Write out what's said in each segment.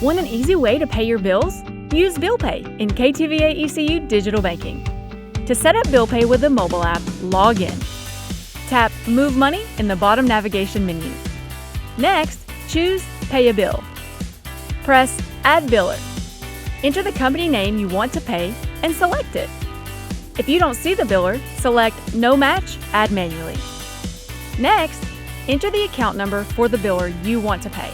Want an easy way to pay your bills? Use Bill Pay in KTVAECU Digital Banking. To set up Bill Pay with the mobile app, log in. Tap Move Money in the bottom navigation menu. Next, choose Pay a Bill. Press Add Biller. Enter the company name you want to pay and select it. If you don't see the biller, select No Match, Add Manually. Next, enter the account number for the biller you want to pay.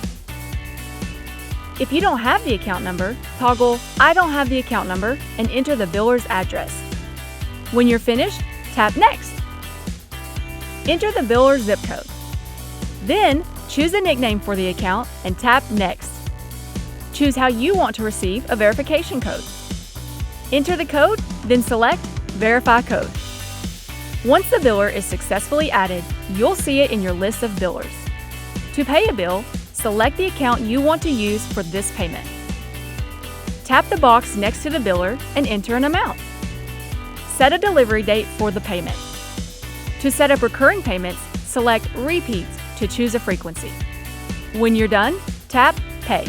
If you don't have the account number, toggle I don't have the account number and enter the biller's address. When you're finished, tap Next. Enter the biller's zip code. Then, choose a nickname for the account and tap Next. Choose how you want to receive a verification code. Enter the code, then select Verify Code. Once the biller is successfully added, you'll see it in your list of billers. To pay a bill, select the account you want to use for this payment. Tap the box next to the biller and enter an amount. Set a delivery date for the payment. To set up recurring payments, select Repeats to choose a frequency. When you're done, tap Pay.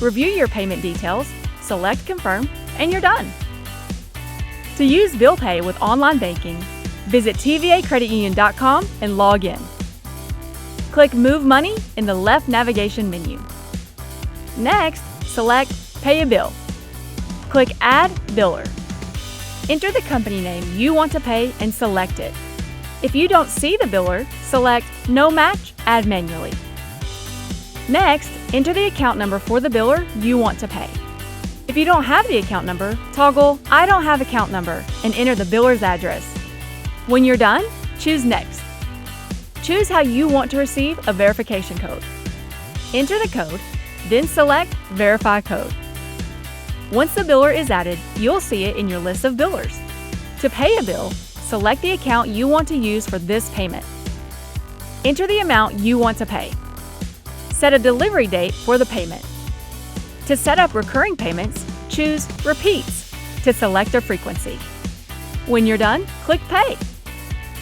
Review your payment details, select Confirm, and you're done. To use Bill Pay with online banking, visit TVACreditUnion.com and log in. Click Move Money in the left navigation menu. Next, select Pay a Bill. Click Add Biller. Enter the company name you want to pay and select it. If you don't see the biller, select No Match, Add Manually. Next, enter the account number for the biller you want to pay. If you don't have the account number, toggle I don't have account number and enter the biller's address. When you're done, choose Next. Choose how you want to receive a verification code. Enter the code, then select Verify Code. Once the biller is added, you'll see it in your list of billers. To pay a bill, select the account you want to use for this payment. Enter the amount you want to pay. Set a delivery date for the payment. To set up recurring payments, choose Repeats to select a frequency. When you're done, click Pay.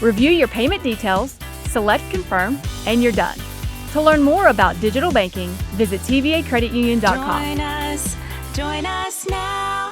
Review your payment details, select Confirm, and you're done. To learn more about digital banking, visit TVACreditUnion.com. Join us now.